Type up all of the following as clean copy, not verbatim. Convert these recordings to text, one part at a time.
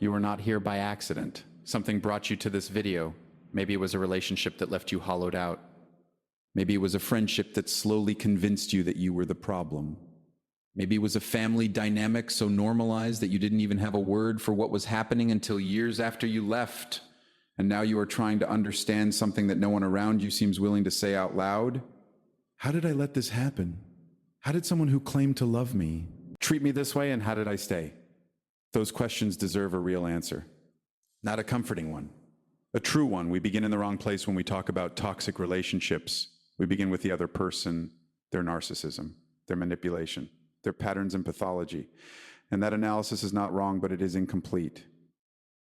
You were not here by accident. Something brought you to this video. Maybe it was a relationship that left you hollowed out. Maybe it was a friendship that slowly convinced you that you were the problem. Maybe it was a family dynamic so normalized that you didn't even have a word for what was happening until years after you left. And now you are trying to understand something that no one around you seems willing to say out loud. How did I let this happen? How did someone who claimed to love me treat me this way, and how did I stay? Those questions deserve a real answer. Not a comforting one. A true one. We begin in the wrong place when we talk about toxic relationships. We begin with the other person, their narcissism, their manipulation, their patterns and pathology. And that analysis is not wrong, but it is incomplete.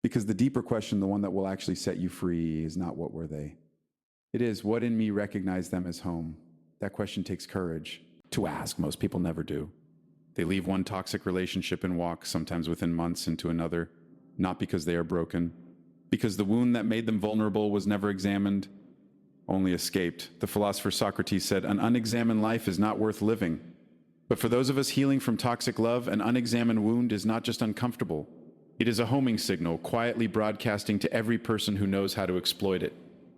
Because the deeper question, the one that will actually set you free, is not what were they. It is, what in me recognized them as home? That question takes courage to ask. Most people never do. They leave one toxic relationship and walk, sometimes within months, into another, not because they are broken, because the wound that made them vulnerable was never examined, only escaped. The philosopher Socrates said, an unexamined life is not worth living. But for those of us healing from toxic love, an unexamined wound is not just uncomfortable. It is a homing signal, quietly broadcasting to every person who knows how to exploit it.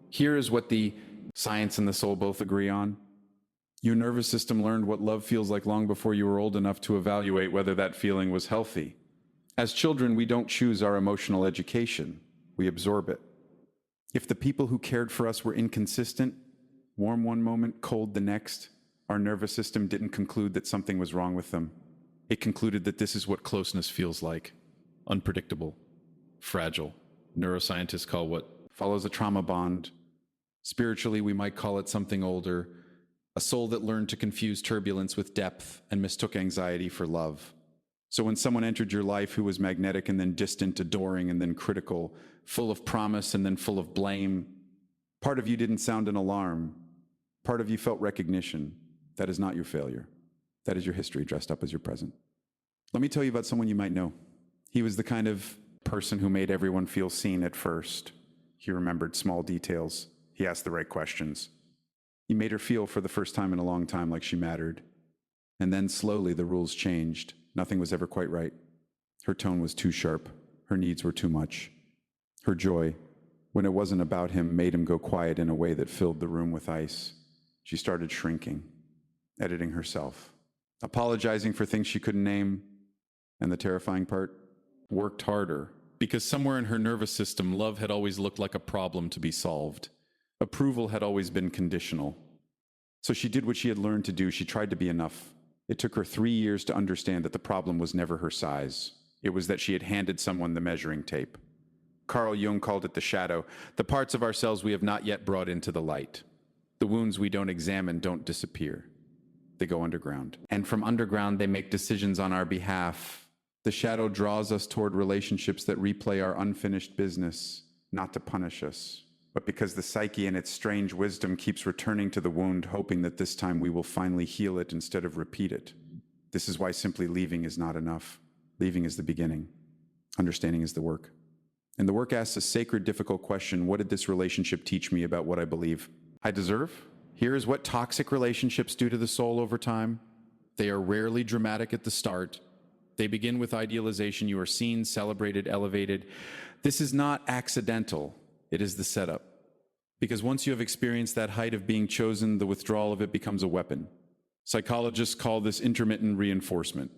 Here is what the science and the soul both agree on. Your nervous system learned what love feels like long before you were old enough to evaluate whether that feeling was healthy. As children, we don't choose our emotional education. We absorb it. If the people who cared for us were inconsistent, warm one moment, cold the next, our nervous system didn't conclude that something was wrong with them. It concluded that this is what closeness feels like. Unpredictable, fragile. Neuroscientists call what follows a trauma bond. Spiritually, we might call it something older, a soul that learned to confuse turbulence with depth and mistook anxiety for love. So when someone entered your life who was magnetic and then distant, adoring and then critical, full of promise and then full of blame, part of you didn't sound an alarm. Part of you felt recognition. That is not your failure. That is your history dressed up as your present. Let me tell you about someone you might know. He was the kind of person who made everyone feel seen at first. He remembered small details. He asked the right questions. He made her feel for the first time in a long time like she mattered. And then slowly the rules changed. Nothing was ever quite right. Her tone was too sharp. Her needs were too much. Her joy, when it wasn't about him, made him go quiet in a way that filled the room with ice. She started shrinking, editing herself, apologizing for things she couldn't name. And the terrifying part, worked harder. Because somewhere in her nervous system, love had always looked like a problem to be solved. Approval had always been conditional. So she did what she had learned to do. She tried to be enough. It took her 3 years to understand that the problem was never her size. It was that she had handed someone the measuring tape. Carl Jung called it the shadow, the parts of ourselves we have not yet brought into the light. The wounds we don't examine don't disappear. They go underground. And from underground, they make decisions on our behalf. The shadow draws us toward relationships that replay our unfinished business, not to punish us, but because the psyche in its strange wisdom keeps returning to the wound, hoping that this time we will finally heal it instead of repeat it. This is why simply leaving is not enough. Leaving is the beginning. Understanding is the work. And the work asks a sacred, difficult question. What did this relationship teach me about what I believe I deserve? Here is what toxic relationships do to the soul over time. They are rarely dramatic at the start. They begin with idealization. You are seen, celebrated, elevated. This is not accidental. It is the setup. Because once you have experienced that height of being chosen, the withdrawal of it becomes a weapon. Psychologists call this intermittent reinforcement,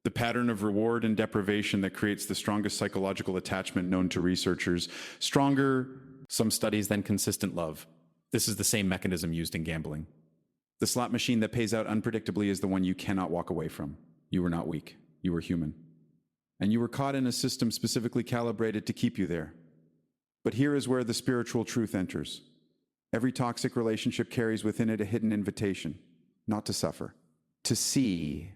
the pattern of reward and deprivation that creates the strongest psychological attachment known to researchers, stronger, some studies, than consistent love. This is the same mechanism used in gambling. The slot machine that pays out unpredictably is the one you cannot walk away from. You were not weak. You were human. And you were caught in a system specifically calibrated to keep you there. But here is where the spiritual truth enters. Every toxic relationship carries within it a hidden invitation, not to suffer, to see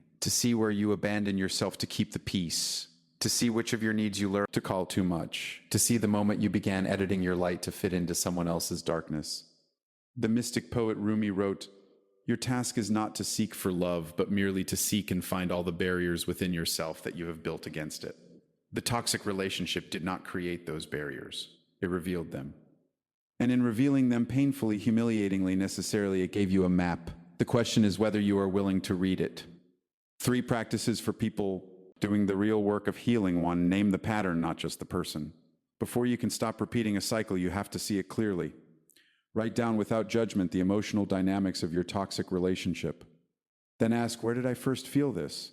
where you abandon yourself to keep the peace, to see which of your needs you learn to call too much, to see the moment you began editing your light to fit into someone else's darkness. The mystic poet Rumi wrote, "Your task is not to seek for love, but merely to seek and find all the barriers within yourself that you have built against it." The toxic relationship did not create those barriers. It revealed them. And in revealing them painfully, humiliatingly, necessarily, it gave you a map. The question is whether you are willing to read it. 3 practices for people Doing the real work of healing one, name the pattern, not just the person. Before you can stop repeating a cycle, you have to see it clearly. Write down without judgment the emotional dynamics of your toxic relationship. Then ask, where did I first feel this?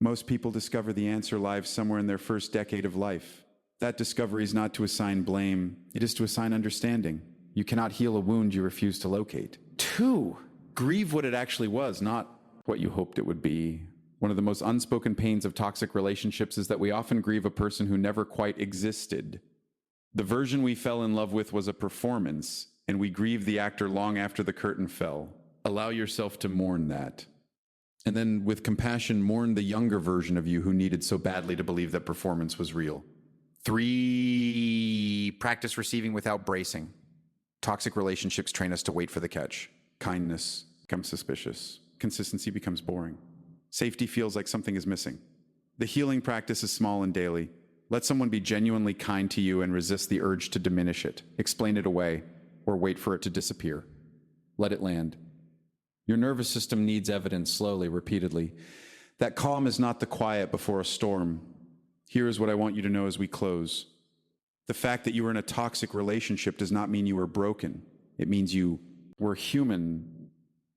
Most people discover the answer lies somewhere in their first decade of life. That discovery is not to assign blame, it is to assign understanding. You cannot heal a wound you refuse to locate. 2, grieve what it actually was, not what you hoped it would be. One of the most unspoken pains of toxic relationships is that we often grieve a person who never quite existed. The version we fell in love with was a performance, and we grieve the actor long after the curtain fell. Allow yourself to mourn that. And then, with compassion, mourn the younger version of you who needed so badly to believe that performance was real. 3, practice receiving without bracing. Toxic relationships train us to wait for the catch. Kindness becomes suspicious. Consistency becomes boring. Safety feels like something is missing. The healing practice is small and daily. Let someone be genuinely kind to you and resist the urge to diminish it, explain it away, or wait for it to disappear. Let it land. Your nervous system needs evidence slowly, repeatedly. That calm is not the quiet before a storm. Here is what I want you to know as we close. The fact that you were in a toxic relationship does not mean you were broken. It means you were human,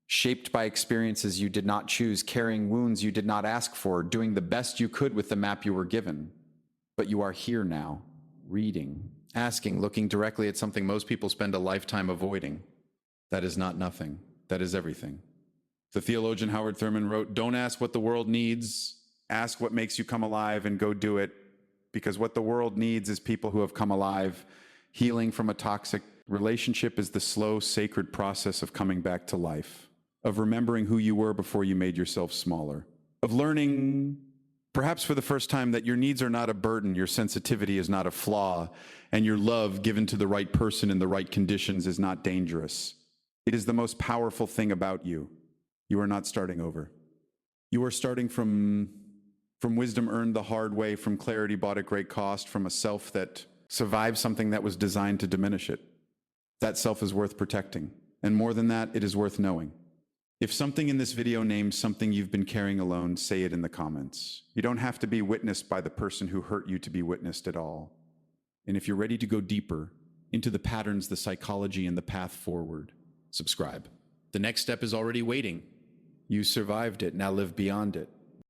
shaped by experiences you did not choose, carrying wounds you did not ask for, doing the best you could with the map you were given. But you are here now, reading, asking, looking directly at something most people spend a lifetime avoiding. That is not nothing. That is everything. The theologian Howard Thurman wrote, "Don't ask what the world needs. Ask what makes you come alive and go do it. Because what the world needs is people who have come alive." Healing from a toxic relationship is the slow, sacred process of coming back to life, of remembering who you were before you made yourself smaller, of learning, perhaps for the first time, that your needs are not a burden, your sensitivity is not a flaw, and your love given to the right person in the right conditions is not dangerous. It is the most powerful thing about you. You are not starting over. You are starting from wisdom earned the hard way, from clarity bought at great cost, from a self that survived something that was designed to diminish it. That self is worth protecting. And more than that, it is worth knowing. If something in this video names something you've been carrying alone, say it in the comments. You don't have to be witnessed by the person who hurt you to be witnessed at all. And if you're ready to go deeper into the patterns, the psychology, and the path forward, subscribe. The next step is already waiting. You survived it, now live beyond it.